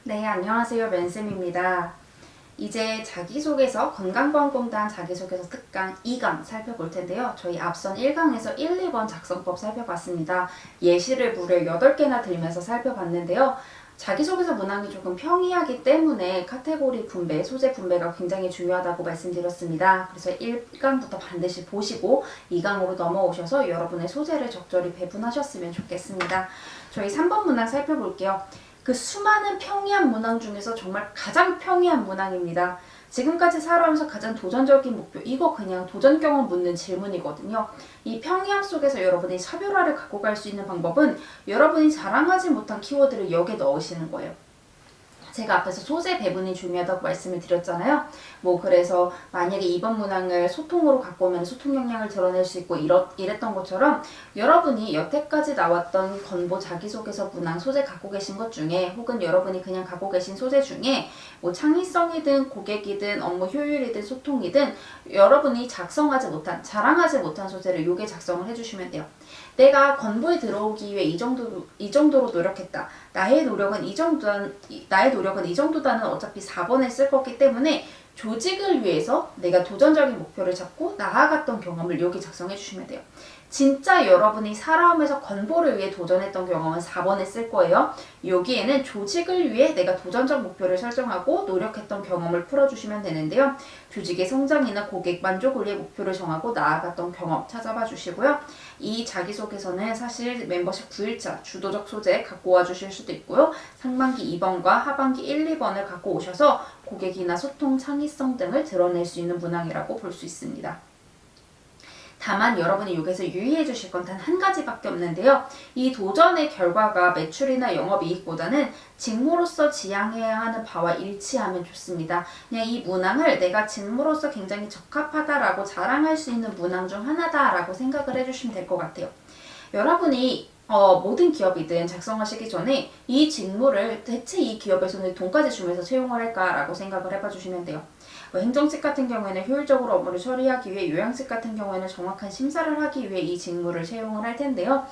네, 안녕하세요. 맨쌤입니다. 이제 자기소개서 건강보험공단 자기소개서 특강 2강 살펴볼 텐데요. 저희 앞선 1강에서 1, 2번 작성법 살펴봤습니다. 예시를 무려 8개나 들면서 살펴봤는데요. 자기소개서 문항이 조금 평이하기 때문에 카테고리 분배, 소재 분배가 굉장히 중요하다고 말씀드렸습니다. 그래서 1강부터 반드시 보시고 2강으로 넘어오셔서 여러분의 소재를 적절히 배분하셨으면 좋겠습니다. 저희 3번 문항 살펴볼게요. 그 수많은 평이한 문항 중에서 정말 가장 평이한 문항입니다. 지금까지 살아오면서 가장 도전적인 목표, 이거 그냥 도전 경험 묻는 질문이거든요. 이 평이함 속에서 여러분이 차별화를 갖고 갈 수 있는 방법은 여러분이 자랑하지 못한 키워드를 여기에 넣으시는 거예요. 제가 앞에서 소재 배분이 중요하다고 말씀을 드렸잖아요. 그래서 만약에 이번 문항을 소통으로 갖고 오면 소통 역량을 드러낼 수 있고 이랬던 것처럼 여러분이 여태까지 나왔던 건보 자기소개서 문항 소재 갖고 계신 것 중에 혹은 여러분이 그냥 갖고 계신 소재 중에 창의성이든 고객이든 업무 효율이든 소통이든 여러분이 작성하지 못한, 자랑하지 못한 소재를 요게 작성을 해주시면 돼요. 내가 건보에 들어오기 위해 이 정도로 노력했다. 나의 노력은 이 정도다는 어차피 4번에 쓸 거기 때문에 조직을 위해서 내가 도전적인 목표를 잡고 나아갔던 경험을 여기 작성해 주시면 돼요. 진짜 여러분이 살아오면서 건보를 위해 도전했던 경험은 4번에 쓸 거예요. 여기에는 조직을 위해 내가 도전적 목표를 설정하고 노력했던 경험을 풀어주시면 되는데요. 조직의 성장이나 고객 만족을 위해 목표를 정하고 나아갔던 경험 찾아봐 주시고요. 이 자기소개서는 사실 멤버십 9일차 주도적 소재 갖고 와주실 수도 있고요. 상반기 2번과 하반기 1, 2번을 갖고 오셔서 고객이나 소통, 창의성 등을 드러낼 수 있는 문항이라고 볼 수 있습니다. 다만 여러분이 여기서 유의해 주실 건 단 한 가지밖에 없는데요. 이 도전의 결과가 매출이나 영업이익보다는 직무로서 지향해야 하는 바와 일치하면 좋습니다. 그냥 이 문항을 내가 직무로서 굉장히 적합하다라고 자랑할 수 있는 문항 중 하나다라고 생각을 해주시면 될 것 같아요. 여러분이 모든 기업이든 작성하시기 전에 이 직무를 대체 이 기업에서는 돈까지 주면서 채용을 할까라고 생각을 해봐 주시면 돼요. 행정직 같은 경우에는 효율적으로 업무를 처리하기 위해, 요양직 같은 경우에는 정확한 심사를 하기 위해 이 직무를 채용을 할 텐데요.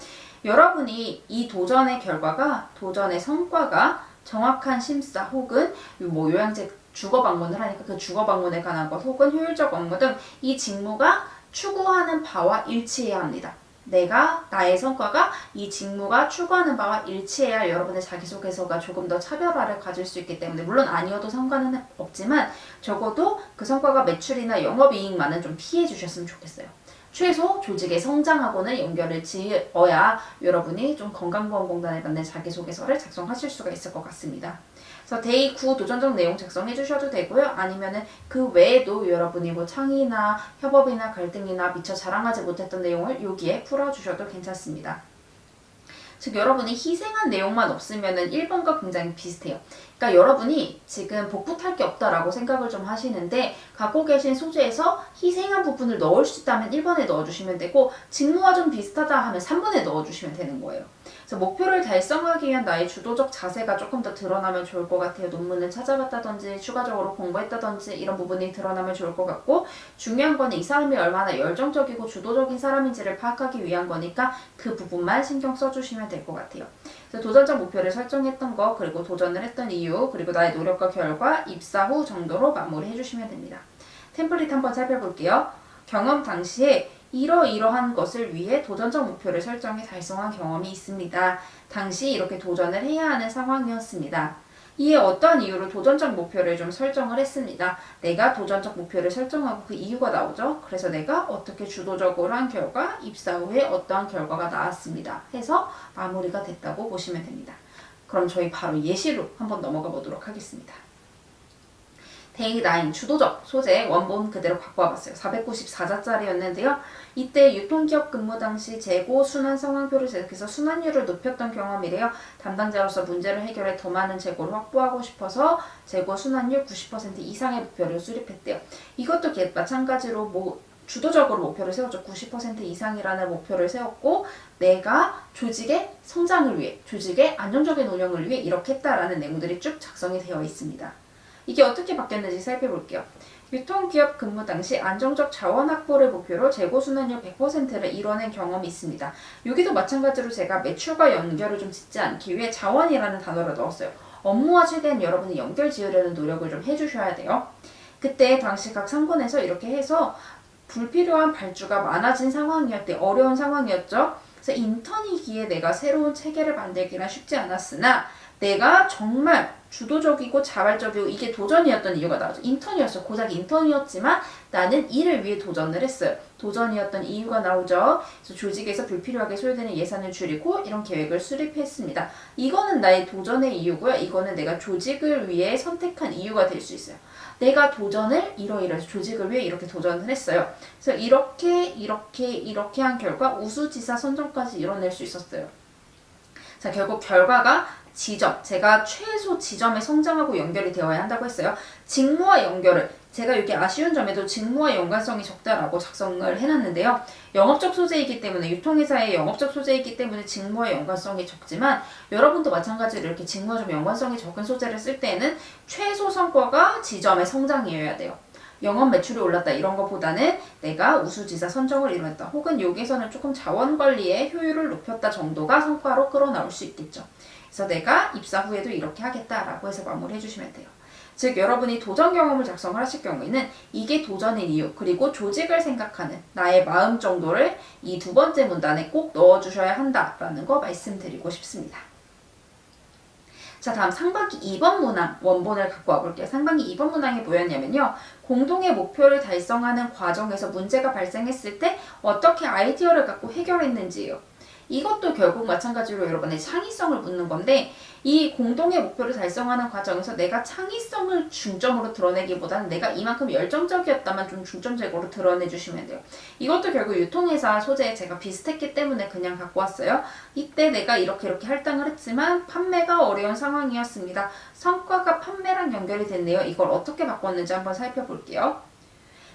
여러분이 이 도전의 결과가, 도전의 성과가 정확한 심사 혹은 요양직 주거 방문을 하니까 그 주거 방문에 관한 것 혹은 효율적 업무 등 이 직무가 추구하는 바와 일치해야 합니다. 나의 성과가 이 직무가 추구하는 바와 일치해야 여러분의 자기소개서가 조금 더 차별화를 가질 수 있기 때문에, 물론 아니어도 상관은 없지만 적어도 그 성과가 매출이나 영업이익만은 좀 피해 주셨으면 좋겠어요. 최소 조직의 성장하고는 연결을 지어야 여러분이 좀 건강보험공단에 맞는 자기소개서를 작성하실 수가 있을 것 같습니다. 그래서 데이 9 도전적 내용 작성해 주셔도 되고요. 아니면은 그 외에도 여러분이 창의나 협업이나 갈등이나 미처 자랑하지 못했던 내용을 여기에 풀어주셔도 괜찮습니다. 즉 여러분이 희생한 내용만 없으면은 1번과 굉장히 비슷해요. 그러니까 여러분이 지금 복붙할 게 없다라고 생각을 좀 하시는데 갖고 계신 소재에서 희생한 부분을 넣을 수 있다면 1번에 넣어주시면 되고, 직무와 좀 비슷하다 하면 3번에 넣어주시면 되는 거예요. 그래서 목표를 달성하기 위한 나의 주도적 자세가 조금 더 드러나면 좋을 것 같아요. 논문을 찾아봤다든지 추가적으로 공부했다든지 이런 부분이 드러나면 좋을 것 같고, 중요한 거는 이 사람이 얼마나 열정적이고 주도적인 사람인지를 파악하기 위한 거니까 그 부분만 신경 써주시면 될 것 같아요. 그래서 도전적 목표를 설정했던 거, 그리고 도전을 했던 이유, 그리고 나의 노력과 결과, 입사 후 정도로 마무리해 주시면 됩니다. 템플릿 한번 살펴볼게요. 경험 당시에 이러이러한 것을 위해 도전적 목표를 설정해 달성한 경험이 있습니다. 당시 이렇게 도전을 해야 하는 상황이었습니다. 이에 어떠한 이유로 도전적 목표를 좀 설정을 했습니다. 내가 도전적 목표를 설정하고 그 이유가 나오죠. 그래서 내가 어떻게 주도적으로 한 결과, 입사 후에 어떠한 결과가 나왔습니다. 해서 마무리가 됐다고 보시면 됩니다. 그럼 저희 바로 예시로 한번 넘어가 보도록 하겠습니다. 데이 9 주도적 소재 원본 그대로 갖고 와봤어요. 494자짜리였는데요. 이때 유통기업 근무 당시 재고 순환 상황표를 제작해서 순환율을 높였던 경험이래요. 담당자로서 문제를 해결해 더 많은 재고를 확보하고 싶어서 재고 순환율 90% 이상의 목표를 수립했대요. 이것도 마찬가지로 주도적으로 목표를 세웠죠. 90% 이상이라는 목표를 세웠고, 내가 조직의 성장을 위해, 조직의 안정적인 운영을 위해 이렇게 했다라는 내용들이 쭉 작성이 되어 있습니다. 이게 어떻게 바뀌었는지 살펴볼게요. 유통기업 근무 당시 안정적 자원 확보를 목표로 재고 순환율 100%를 이뤄낸 경험이 있습니다. 여기도 마찬가지로 제가 매출과 연결을 좀 짓지 않기 위해 자원이라는 단어를 넣었어요. 업무와 최대한 여러분이 연결 지으려는 노력을 좀 해주셔야 돼요. 그때 당시 각 상권에서 이렇게 해서 불필요한 발주가 많아진 상황이었대. 어려운 상황이었죠. 그래서 인턴이기에 내가 새로운 체계를 만들기란 쉽지 않았으나 내가 정말 주도적이고 자발적이고 이게 도전이었던 이유가 나왔죠. 인턴이었어. 고작 인턴이었지만 나는 이를 위해 도전을 했어요. 도전이었던 이유가 나오죠. 그래서 조직에서 불필요하게 소요되는 예산을 줄이고 이런 계획을 수립했습니다. 이거는 나의 도전의 이유고요. 이거는 내가 조직을 위해 선택한 이유가 될 수 있어요. 내가 도전을 이러이러해서 조직을 위해 이렇게 도전을 했어요. 그래서 이렇게 한 결과 우수지사 선정까지 이뤄낼 수 있었어요. 자, 결국 결과가 지점, 제가 최소 지점에 성장하고 연결이 되어야 한다고 했어요. 직무와 연결을, 제가 여기 아쉬운 점에도 직무와 연관성이 적다라고 작성을 해놨는데요. 영업적 소재이기 때문에, 유통회사의 영업적 소재이기 때문에 직무와 연관성이 적지만 여러분도 마찬가지로 이렇게 직무와 좀 연관성이 적은 소재를 쓸 때에는 최소 성과가 지점의 성장이어야 돼요. 영업 매출이 올랐다 이런 것보다는 내가 우수지사 선정을 이루었다 혹은 여기서는 조금 자원관리의 효율을 높였다 정도가 성과로 끌어나올 수 있겠죠. 그래서 내가 입사 후에도 이렇게 하겠다라고 해서 마무리해 주시면 돼요. 즉 여러분이 도전 경험을 작성을 하실 경우에는 이게 도전의 이유 그리고 조직을 생각하는 나의 마음 정도를 이 두 번째 문단에 꼭 넣어주셔야 한다라는 거 말씀드리고 싶습니다. 자, 다음 상반기 2번 문항 원본을 갖고 와볼게요. 상반기 2번 문항이 뭐였냐면요. 공동의 목표를 달성하는 과정에서 문제가 발생했을 때 어떻게 아이디어를 갖고 해결했는지예요. 이것도 결국 마찬가지로 여러분의 창의성을 묻는 건데 이 공동의 목표를 달성하는 과정에서 내가 창의성을 중점으로 드러내기보다는 내가 이만큼 열정적이었다만 좀 중점적으로 드러내 주시면 돼요. 이것도 결국 유통회사 소재에 제가 비슷했기 때문에 그냥 갖고 왔어요. 이때 내가 이렇게 할당을 했지만 판매가 어려운 상황이었습니다. 성과가 판매랑 연결이 됐네요. 이걸 어떻게 바꿨는지 한번 살펴볼게요.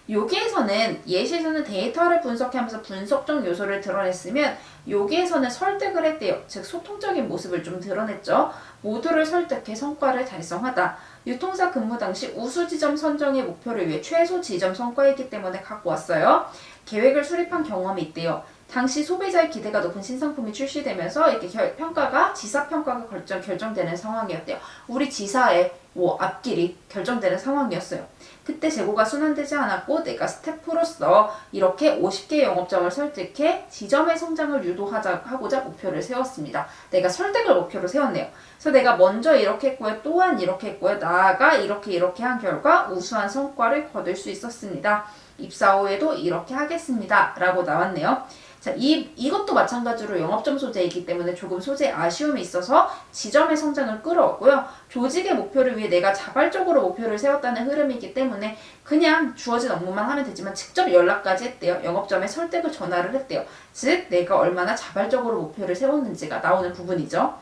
여기에서는 예시에서는 데이터를 분석하면서 분석적 요소를 드러냈으면 여기에서는 설득을 했대요. 즉 소통적인 모습을 좀 드러냈죠. 모두를 설득해 성과를 달성하다. 유통사 근무 당시 우수 지점 선정의 목표를 위해 최소 지점 성과이기 때문에 갖고 왔어요. 계획을 수립한 경험이 있대요. 당시 소비자의 기대가 높은 신상품이 출시되면서 이렇게 평가가 지사평가가 결정되는 상황이었대요. 우리 지사의 앞길이 결정되는 상황이었어요. 그때 재고가 순환되지 않았고 내가 스태프로서 이렇게 50개 영업점을 설득해 지점의 성장을 유도하고자 목표를 세웠습니다. 내가 설득을 목표로 세웠네요. 그래서 내가 먼저 이렇게 했고요. 또한 이렇게 했고요. 나아가 이렇게 한 결과 우수한 성과를 거둘 수 있었습니다. 입사 후에도 이렇게 하겠습니다. 라고 나왔네요. 자, 이것도 마찬가지로 영업점 소재이기 때문에 조금 소재에 아쉬움이 있어서 지점의 성장을 끌어왔고요. 조직의 목표를 위해 내가 자발적으로 목표를 세웠다는 흐름이기 때문에 그냥 주어진 업무만 하면 되지만 직접 연락까지 했대요. 영업점에 설득을 전화를 했대요. 즉 내가 얼마나 자발적으로 목표를 세웠는지가 나오는 부분이죠.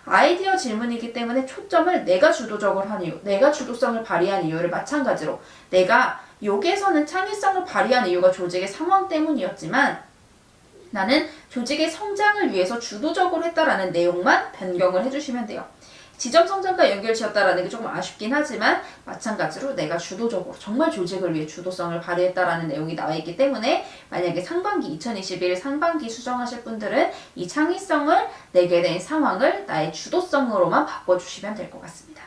아이디어 질문이기 때문에 초점을 내가 주도적으로 한 이유, 내가 주도성을 발휘한 이유를 마찬가지로 내가 여기에서는 창의성을 발휘한 이유가 조직의 상황 때문이었지만 나는 조직의 성장을 위해서 주도적으로 했다라는 내용만 변경을 해주시면 돼요. 지점 성장과 연결지었다라는 게 조금 아쉽긴 하지만 마찬가지로 내가 주도적으로 정말 조직을 위해 주도성을 발휘했다라는 내용이 나와 있기 때문에 만약에 상반기 2021 상반기 수정하실 분들은 이 창의성을 내게 된 상황을 나의 주도성으로만 바꿔주시면 될 것 같습니다.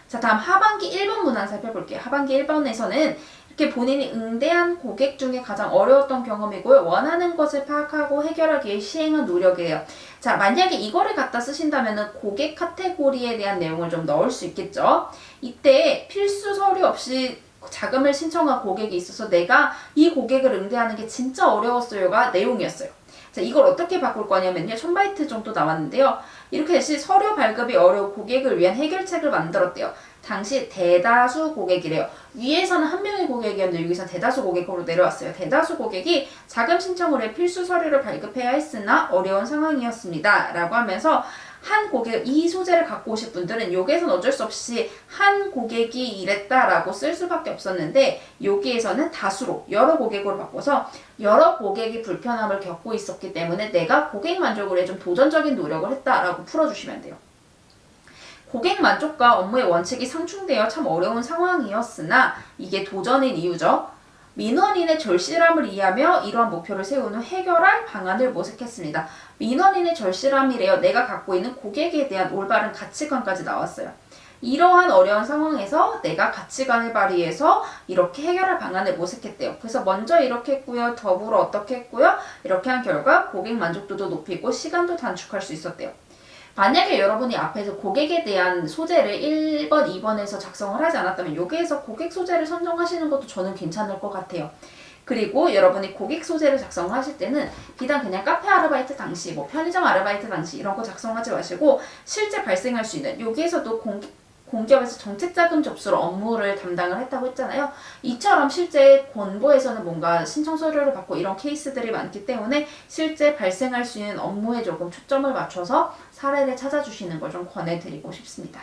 자, 다음 하반기 1번 문항 살펴볼게요. 하반기 1번에서는 이렇게 본인이 응대한 고객 중에 가장 어려웠던 경험이고요. 원하는 것을 파악하고 해결하기 위해 시행한 노력이에요. 자, 만약에 이거를 갖다 쓰신다면 고객 카테고리에 대한 내용을 좀 넣을 수 있겠죠. 이때 필수 서류 없이 자금을 신청한 고객이 있어서 내가 이 고객을 응대하는 게 진짜 어려웠어요가 내용이었어요. 자, 이걸 어떻게 바꿀 거냐면요. 1000바이트 정도 나왔는데요. 이렇게 대신 서류 발급이 어려운 고객을 위한 해결책을 만들었대요. 당시 대다수 고객이래요. 위에서는 한 명의 고객이었는데 여기서 대다수 고객으로 내려왔어요. 대다수 고객이 자금 신청을 해 필수 서류를 발급해야 했으나 어려운 상황이었습니다. 라고 하면서 한 고객, 이 소재를 갖고 오실 분들은 여기에서는 어쩔 수 없이 한 고객이 이랬다라고 쓸 수밖에 없었는데 여기에서는 다수로 여러 고객으로 바꿔서 여러 고객이 불편함을 겪고 있었기 때문에 내가 고객 만족을 위해 좀 도전적인 노력을 했다라고 풀어주시면 돼요. 고객 만족과 업무의 원칙이 상충되어 참 어려운 상황이었으나 이게 도전의 이유죠. 민원인의 절실함을 이해하며 이러한 목표를 세운 후 해결할 방안을 모색했습니다. 민원인의 절실함이래요. 내가 갖고 있는 고객에 대한 올바른 가치관까지 나왔어요. 이러한 어려운 상황에서 내가 가치관을 발휘해서 이렇게 해결할 방안을 모색했대요. 그래서 먼저 이렇게 했고요. 더불어 어떻게 했고요. 이렇게 한 결과 고객 만족도도 높이고 시간도 단축할 수 있었대요. 만약에 여러분이 앞에서 고객에 대한 소재를 1번, 2번에서 작성을 하지 않았다면 여기에서 고객 소재를 선정하시는 것도 저는 괜찮을 것 같아요. 그리고 여러분이 고객 소재를 작성을 하실 때는 비단 그냥 카페 아르바이트 당시, 뭐 편의점 아르바이트 당시 이런 거 작성하지 마시고 실제 발생할 수 있는 여기에서도 공기업에서 정책자금 접수로 업무를 담당을 했다고 했잖아요. 이처럼 실제 권고에서는 뭔가 신청 서류를 받고 이런 케이스들이 많기 때문에 실제 발생할 수 있는 업무에 조금 초점을 맞춰서 사례를 찾아주시는 걸 좀 권해드리고 싶습니다.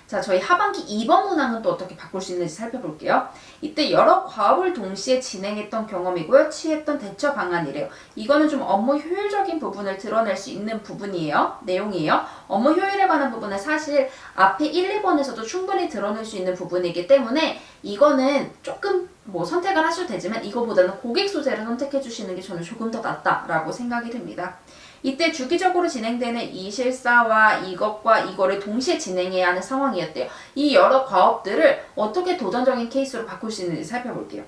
자, 저희 하반기 2번 문항은 또 어떻게 바꿀 수 있는지 살펴볼게요. 이때 여러 과업을 동시에 진행했던 경험이고요. 취했던 대처 방안이래요. 이거는 좀 업무 효율적인 부분을 드러낼 수 있는 부분이에요. 내용이에요. 업무 효율에 관한 부분은 사실 앞에 1, 2번에서도 충분히 드러낼 수 있는 부분이기 때문에 이거는 조금 뭐 선택을 하셔도 되지만 이거보다는 고객 소재를 선택해 주시는 게 저는 조금 더 낫다라고 생각이 듭니다. 이때 주기적으로 진행되는 이 실사와 이것과 이거를 동시에 진행해야 하는 상황이었대요. 이 여러 과업들을 어떻게 도전적인 케이스로 바꿀 수 있는지 살펴볼게요.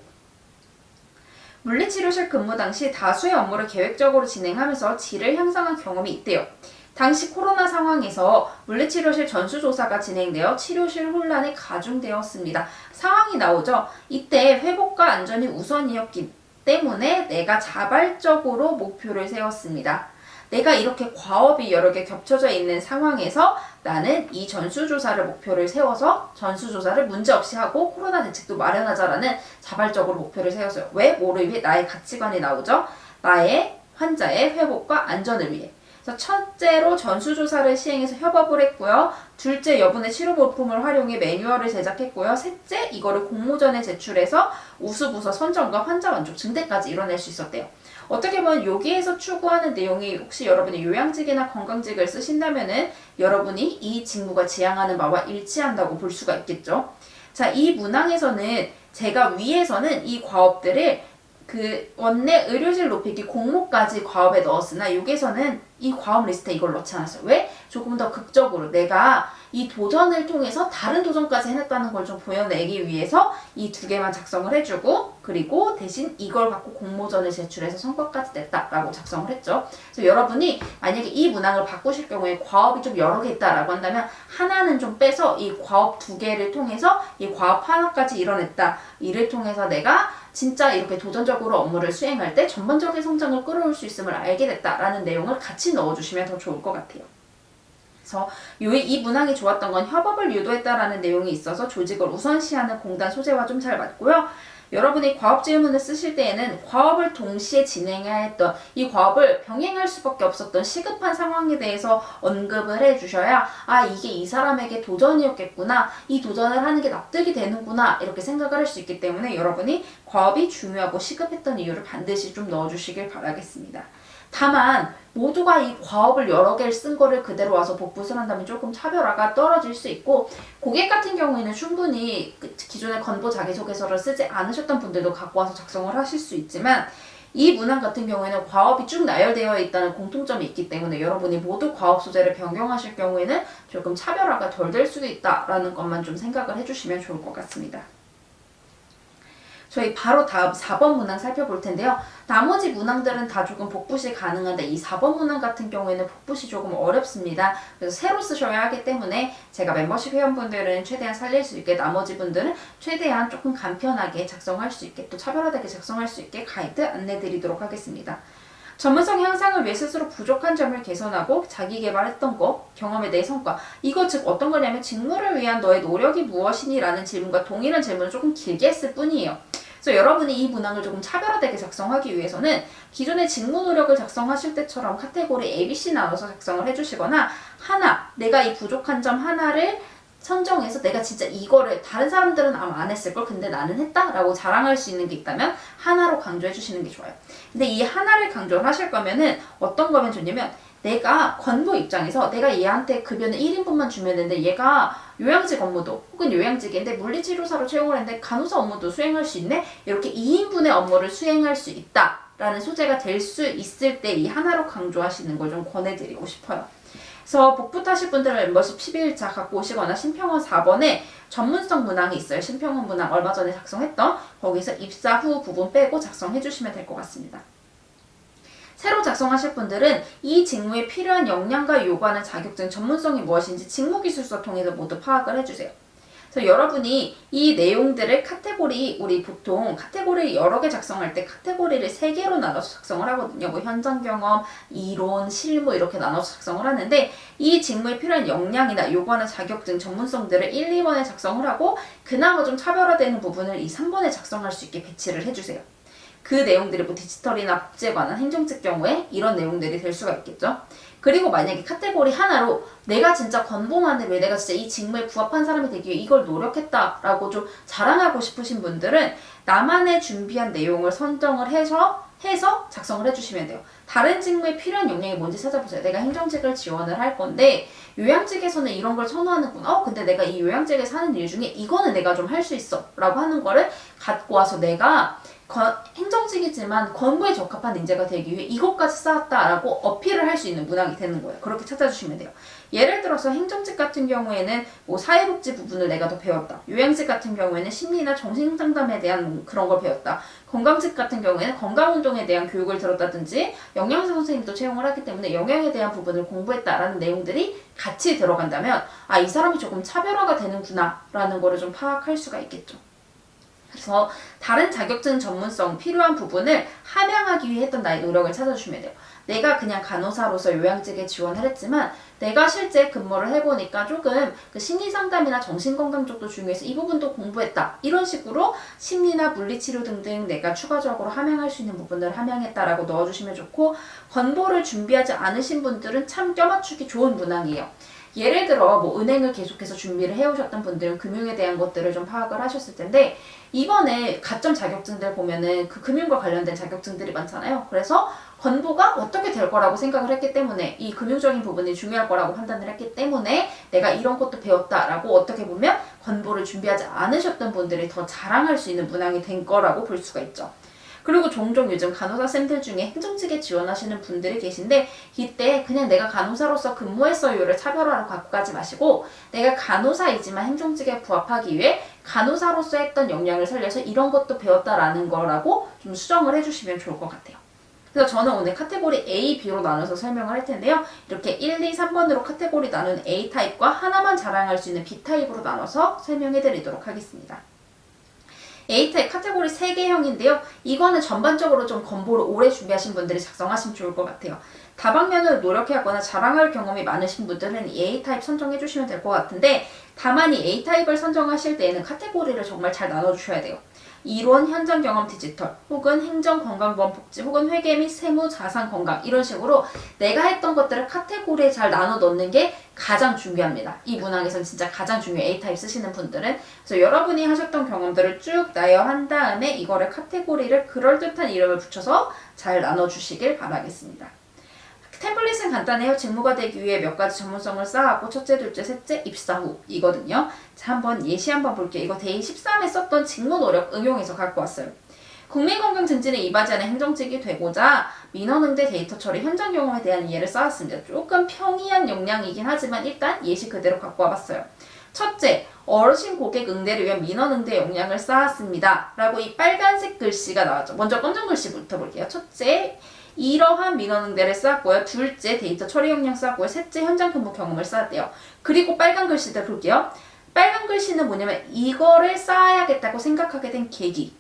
물리치료실 근무 당시 다수의 업무를 계획적으로 진행하면서 질을 향상한 경험이 있대요. 당시 코로나 상황에서 물리치료실 전수조사가 진행되어 치료실 혼란이 가중되었습니다. 상황이 나오죠. 이때 회복과 안전이 우선이었기 때문에 내가 자발적으로 목표를 세웠습니다. 내가 이렇게 과업이 여러 개 겹쳐져 있는 상황에서 나는 이 전수조사를 목표를 세워서 전수조사를 문제없이 하고 코로나 대책도 마련하자라는 자발적으로 목표를 세웠어요. 왜? 뭐를 위해? 나의 가치관이 나오죠. 나의 환자의 회복과 안전을 위해. 그래서 첫째로 전수조사를 시행해서 협업을 했고요. 둘째, 여분의 치료보품을 활용해 매뉴얼을 제작했고요. 셋째, 이거를 공모전에 제출해서 우수부서 선정과 환자 만족 증대까지 이뤄낼 수 있었대요. 어떻게 보면 여기에서 추구하는 내용이 혹시 여러분이 요양직이나 건강직을 쓰신다면은 여러분이 이 직무가 지향하는 바와 일치한다고 볼 수가 있겠죠. 자, 이 문항에서는 제가 위에서는 이 과업들을 원내 의료질 높이기 공모까지 과업에 넣었으나 여기서는 이 과업 리스트에 이걸 넣지 않았어요. 왜? 조금 더 극적으로 내가 이 도전을 통해서 다른 도전까지 해냈다는 걸 좀 보여내기 위해서 이 두 개만 작성을 해주고 그리고 대신 이걸 갖고 공모전을 제출해서 성과까지 냈다라고 작성을 했죠. 그래서 여러분이 만약에 이 문항을 바꾸실 경우에 과업이 좀 여러 개 있다라고 한다면 하나는 좀 빼서 이 과업 두 개를 통해서 이 과업 하나까지 이뤄냈다. 이를 통해서 내가 진짜 이렇게 도전적으로 업무를 수행할 때 전반적인 성장을 끌어올 수 있음을 알게 됐다라는 내용을 같이 넣어주시면 더 좋을 것 같아요. 그래서 이 문항이 좋았던 건 협업을 유도했다라는 내용이 있어서 조직을 우선시하는 공단 소재와 좀 잘 맞고요. 여러분이 과업 질문을 쓰실 때에는 과업을 동시에 진행해야 했던 이 과업을 병행할 수밖에 없었던 시급한 상황에 대해서 언급을 해주셔야 이게 이 사람에게 도전이었겠구나. 이 도전을 하는 게 납득이 되는구나. 이렇게 생각을 할 수 있기 때문에 여러분이 과업이 중요하고 시급했던 이유를 반드시 좀 넣어주시길 바라겠습니다. 다만 모두가 이 과업을 여러 개를 쓴 거를 그대로 와서 복붙을 한다면 조금 차별화가 떨어질 수 있고 고객 같은 경우에는 충분히 기존의 건보 자기소개서를 쓰지 않으셨던 분들도 갖고 와서 작성을 하실 수 있지만 이 문항 같은 경우에는 과업이 쭉 나열되어 있다는 공통점이 있기 때문에 여러분이 모두 과업 소재를 변경하실 경우에는 조금 차별화가 덜 될 수도 있다라는 것만 좀 생각을 해주시면 좋을 것 같습니다. 저희 바로 다음 4번 문항 살펴볼 텐데요. 나머지 문항들은 다 조금 복붙이 가능한데 이 4번 문항 같은 경우에는 복붙이 조금 어렵습니다. 그래서 새로 쓰셔야 하기 때문에 제가 멤버십 회원분들은 최대한 살릴 수 있게 나머지 분들은 최대한 조금 간편하게 작성할 수 있게 또 차별화되게 작성할 수 있게 가이드 안내드리도록 하겠습니다. 전문성 향상을 위해 스스로 부족한 점을 개선하고 자기 개발했던 거, 경험에 대해 성과. 이거 즉 어떤 거냐면 직무를 위한 너의 노력이 무엇이니? 라는 질문과 동일한 질문을 조금 길게 했을 뿐이에요. 그래서 여러분이 이 문항을 조금 차별화되게 작성하기 위해서는 기존의 직무 노력을 작성하실 때처럼 카테고리 A, B, C 나눠서 작성을 해주시거나 내가 이 부족한 점 하나를 선정해서 내가 진짜 이거를 다른 사람들은 아마 안 했을걸 근데 나는 했다라고 자랑할 수 있는 게 있다면 하나로 강조해 주시는 게 좋아요. 근데 이 하나를 강조를 하실 거면은 어떤 거면 좋냐면 내가 건보 입장에서 내가 얘한테 급여는 1인분만 주면 되는데 얘가 요양직 업무도 혹은 요양직인데 물리치료사로 채용을 했는데 간호사 업무도 수행할 수 있네? 이렇게 2인분의 업무를 수행할 수 있다. 라는 소재가 될 수 있을 때 이 하나로 강조하시는 걸 좀 권해드리고 싶어요. 그래서 복붙하실 분들은 멤버십 12일차 갖고 오시거나 신평원 4번에 전문성 문항이 있어요. 신평원 문항 얼마 전에 작성했던 거기서 입사 후 부분 빼고 작성해 주시면 될 것 같습니다. 새로 작성하실 분들은 이 직무에 필요한 역량과 요구하는 자격증 전문성이 무엇인지 직무기술서 통해서 모두 파악을 해주세요. 그래서 여러분이 이 내용들을 카테고리, 우리 보통 카테고리 여러 개 작성할 때 카테고리를 3개로 나눠서 작성을 하거든요. 뭐 현장 경험, 이론, 실무 이렇게 나눠서 작성을 하는데 이 직무에 필요한 역량이나 요구하는 자격증 전문성들을 1, 2번에 작성을 하고 그나마 좀 차별화되는 부분을 이 3번에 작성할 수 있게 배치를 해주세요. 그 내용들이 뭐 디지털이나 복지에 관한 행정직 경우에 이런 내용들이 될 수가 있겠죠. 그리고 만약에 카테고리 하나로 내가 진짜 건봉하는 내가 진짜 이 직무에 부합한 사람이 되기 위해 이걸 노력했다라고 좀 자랑하고 싶으신 분들은 나만의 준비한 내용을 선정을 해서 작성을 해주시면 돼요. 다른 직무에 필요한 역량이 뭔지 찾아보세요. 내가 행정직을 지원을 할 건데 요양직에서는 이런 걸 선호하는구나. 근데 내가 이 요양직에서 하는 일 중에 이거는 내가 좀 할 수 있어 라고 하는 거를 갖고 와서 내가 행정직이지만 건보에 적합한 인재가 되기 위해 이것까지 쌓았다라고 어필을 할 수 있는 문항이 되는 거예요. 그렇게 찾아주시면 돼요. 예를 들어서 행정직 같은 경우에는 뭐 사회복지 부분을 내가 더 배웠다. 요양직 같은 경우에는 심리나 정신상담에 대한 그런 걸 배웠다. 건강직 같은 경우에는 건강운동에 대한 교육을 들었다든지 영양사 선생님도 채용을 하기 때문에 영양에 대한 부분을 공부했다라는 내용들이 같이 들어간다면 아, 이 사람이 조금 차별화가 되는구나 라는 거를 좀 파악할 수가 있겠죠. 그래서 다른 자격증 전문성 필요한 부분을 함양하기 위해 했던 나의 노력을 찾아주시면 돼요. 내가 그냥 간호사로서 요양직에 지원을 했지만 내가 실제 근무를 해보니까 조금 그 심리상담이나 정신건강 쪽도 중요해서 이 부분도 공부했다. 이런 식으로 심리나 물리치료 등등 내가 추가적으로 함양할 수 있는 부분을 함양했다라고 넣어주시면 좋고 건보를 준비하지 않으신 분들은 참 껴맞추기 좋은 문항이에요. 예를 들어 뭐 은행을 계속해서 준비를 해오셨던 분들은 금융에 대한 것들을 좀 파악을 하셨을 텐데 이번에 가점 자격증들 보면은 그 금융과 관련된 자격증들이 많잖아요. 그래서 건보가 어떻게 될 거라고 생각을 했기 때문에 이 금융적인 부분이 중요할 거라고 판단을 했기 때문에 내가 이런 것도 배웠다라고 어떻게 보면 건보를 준비하지 않으셨던 분들이 더 자랑할 수 있는 문항이 된 거라고 볼 수가 있죠. 그리고 종종 요즘 간호사쌤들 중에 행정직에 지원하시는 분들이 계신데 이때 그냥 내가 간호사로서 근무했어요를 차별화로 갖고 가지 마시고 내가 간호사이지만 행정직에 부합하기 위해 간호사로서 했던 역량을 살려서 이런 것도 배웠다라는 거라고 좀 수정을 해주시면 좋을 것 같아요. 그래서 저는 오늘 카테고리 A, B로 나눠서 설명을 할 텐데요. 이렇게 1, 2, 3번으로 카테고리 나눈 A타입과 하나만 자랑할 수 있는 B타입으로 나눠서 설명해 드리도록 하겠습니다. A타입 카테고리 3개형인데요. 이거는 전반적으로 좀 건보를 오래 준비하신 분들이 작성하시면 좋을 것 같아요. 다방면으로 노력해하거나 자랑할 경험이 많으신 분들은 이 A타입 선정해 주시면 될 것 같은데 다만 이 A타입을 선정하실 때에는 카테고리를 정말 잘 나눠주셔야 돼요. 이론, 현장 경험, 디지털, 혹은 행정, 건강보험, 복지, 혹은 회계 및 세무, 자산, 건강 이런 식으로 내가 했던 것들을 카테고리에 잘 나눠 넣는 게 가장 중요합니다. 이 문항에서는 진짜 가장 중요해요. A타입 쓰시는 분들은. 그래서 여러분이 하셨던 경험들을 쭉 나열한 다음에 이거를 카테고리를 그럴듯한 이름을 붙여서 잘 나눠주시길 바라겠습니다. 템플릿은 간단해요. 직무가 되기 위해 몇 가지 전문성을 쌓았고 첫째, 둘째, 셋째, 입사 후 이거든요. 자, 한번 예시 한번 볼게요. 이거 데이 13에 썼던 직무 노력 응용해서 갖고 왔어요. 국민건강 증진에 이바지하는 행정직이 되고자 민원응대 데이터 처리 현장 경험에 대한 이해를 쌓았습니다. 조금 평이한 역량이긴 하지만 일단 예시 그대로 갖고 와봤어요. 첫째, 어르신 고객 응대를 위한 민원 응대 역량을 쌓았습니다. 라고 이 빨간색 글씨가 나왔죠. 먼저 검정 글씨부터 볼게요. 첫째, 이러한 민원 응대를 쌓았고요. 둘째, 데이터 처리 역량 쌓았고요. 셋째, 현장 근무 경험을 쌓았대요. 그리고 빨간 글씨들 볼게요. 빨간 글씨는 뭐냐면 이거를 쌓아야겠다고 생각하게 된 계기.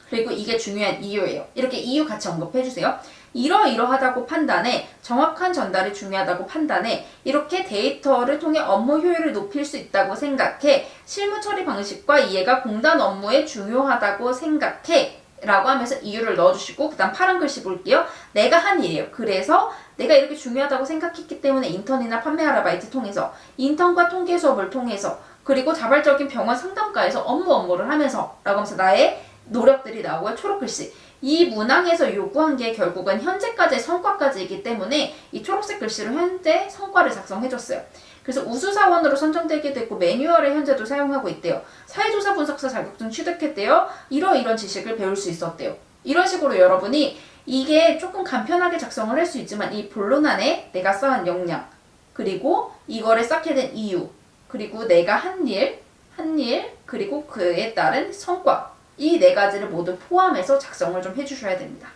그리고 이게 중요한 이유예요. 이렇게 이유 같이 언급해주세요. 이러이러하다고 판단해, 정확한 전달이 중요하다고 판단해, 이렇게 데이터를 통해 업무 효율을 높일 수 있다고 생각해, 실무 처리 방식과 이해가 공단 업무에 중요하다고 생각해 라고 하면서 이유를 넣어주시고 그 다음 파란 글씨 볼게요. 내가 한 일이에요. 그래서 내가 이렇게 중요하다고 생각했기 때문에 인턴이나 판매 아르바이트 통해서 인턴과 통계 수업을 통해서 그리고 자발적인 병원 상담가에서 업무를 하면서 라고 하면서 나의 노력들이 나오고요. 초록글씨. 이 문항에서 요구한 게 결국은 현재까지의 성과까지이기 때문에 이 초록색 글씨로 현재 성과를 작성해줬어요. 그래서 우수사원으로 선정되기도 했고 매뉴얼을 현재도 사용하고 있대요. 사회조사 분석사 자격증 취득했대요. 이런 지식을 배울 수 있었대요. 이런 식으로 여러분이 이게 조금 간편하게 작성을 할 수 있지만 이 본론 안에 내가 쌓은 역량, 그리고 이거를 쌓게 된 이유, 그리고 내가 한 일, 그리고 그에 따른 성과, 이 네 가지를 모두 포함해서 작성을 좀 해주셔야 됩니다.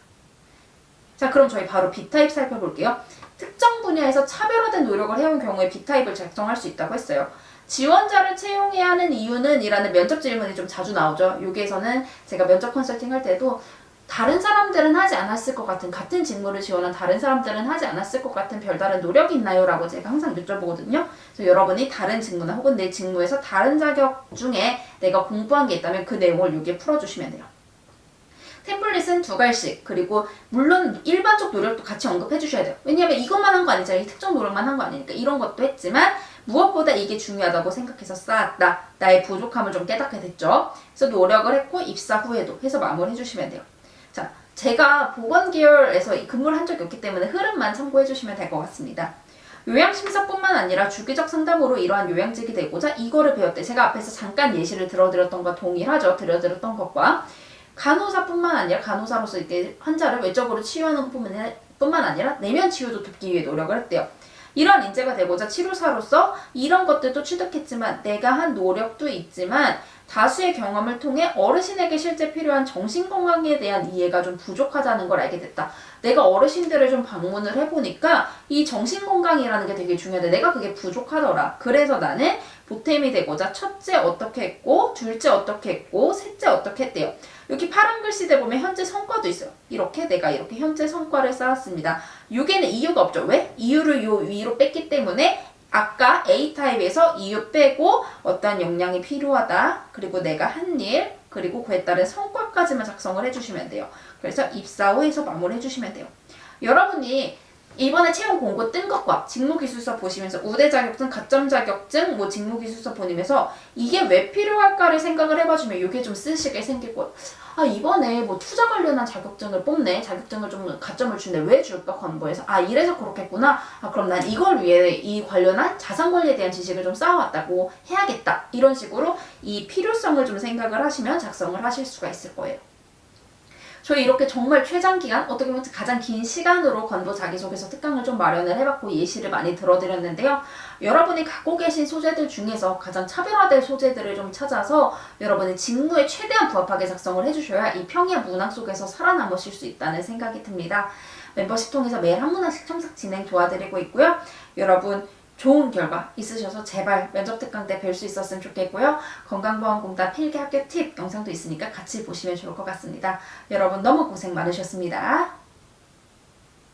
자, 그럼 저희 바로 B타입 살펴볼게요. 특정 분야에서 차별화된 노력을 해온 경우에 B타입을 작성할 수 있다고 했어요. 지원자를 채용해야 하는 이유는 이라는 면접 질문이 좀 자주 나오죠. 여기에서는 제가 면접 컨설팅 할 때도 다른 사람들은 하지 않았을 것 같은 직무를 지원한 다른 사람들은 하지 않았을 것 같은 별다른 노력이 있나요? 라고 제가 항상 여쭤보거든요. 그래서 여러분이 다른 직무나 혹은 내 직무에서 다른 자격 중에 내가 공부한 게 있다면 그 내용을 여기에 풀어주시면 돼요. 템플릿은 2갈씩, 그리고 물론 일반적 노력도 같이 언급해 주셔야 돼요. 왜냐하면 이것만 한 거 아니잖아요. 이 특정 노력만 한 거 아니니까 이런 것도 했지만 무엇보다 이게 중요하다고 생각해서 쌓았다. 나의 부족함을 좀 깨닫게 됐죠. 그래서 노력을 했고 입사 후에도 해서 마무리해 주시면 돼요. 자, 제가 보건계열에서 근무를 한 적이 없기 때문에 흐름만 참고해 주시면 될 것 같습니다. 요양심사뿐만 아니라 주기적 상담으로 이러한 요양직이 되고자 이거를 배웠대. 제가 앞에서 잠깐 예시를 들어드렸던 것과 동일하죠. 들어드렸던 것과. 간호사뿐만 아니라 간호사로서 이렇게 환자를 외적으로 치유하는 것뿐만 아니라 내면 치유도 돕기 위해 노력을 했대요. 이러한 인재가 되고자 치료사로서 이런 것들도 취득했지만 내가 한 노력도 있지만 다수의 경험을 통해 어르신에게 실제 필요한 정신건강에 대한 이해가 좀 부족하다는 걸 알게 됐다. 내가 어르신들을 좀 방문을 해보니까 이 정신건강이라는 게 되게 중요한데 내가 그게 부족하더라. 그래서 나는 보탬이 되고자 첫째 어떻게 했고, 둘째 어떻게 했고, 셋째 어떻게 했대요. 여기 파란 글씨들 보면 현재 성과도 있어요. 내가 이렇게 현재 성과를 쌓았습니다. 여기에는 이유가 없죠. 왜? 이유를 요 위로 뺐기 때문에 아까 A타입에서 이유 빼고 어떤 역량이 필요하다. 그리고 내가 한 일, 그리고 그에 따른 성과까지만 작성을 해주시면 돼요. 그래서 입사 후에서 마무리 해주시면 돼요. 여러분이 이번에 채용 공고 뜬 것과 직무기술서 보시면서 우대 자격증, 가점 자격증, 직무기술서 보면서 이게 왜 필요할까를 생각을 해봐주면 이게 좀 쓰시게 생길 거예요. 아, 이번에 투자 관련한 자격증을 뽑네. 자격증을 좀 가점을 주네. 왜 줄까? 건보에서. 아, 이래서 그렇겠구나. 아, 그럼 난 이걸 위해 이 관련한 자산관리에 대한 지식을 좀 쌓아왔다고 해야겠다. 이런 식으로 이 필요성을 좀 생각을 하시면 작성을 하실 수가 있을 거예요. 저희 이렇게 정말 최장기간, 어떻게 보면 가장 긴 시간으로 건보 자기소개서 특강을 좀 마련을 해봤고 예시를 많이 들어드렸는데요. 여러분이 갖고 계신 소재들 중에서 가장 차별화된 소재들을 좀 찾아서 여러분의 직무에 최대한 부합하게 작성을 해주셔야 이 평이한 문항 속에서 살아남으실 수 있다는 생각이 듭니다. 멤버십 통해서 매일 한 문항씩 첨삭 진행 도와드리고 있고요. 여러분 좋은 결과 있으셔서 제발 면접 특강 때 뵐 수 있었으면 좋겠고요. 건강보험공단 필기 합격 팁 영상도 있으니까 같이 보시면 좋을 것 같습니다. 여러분 너무 고생 많으셨습니다.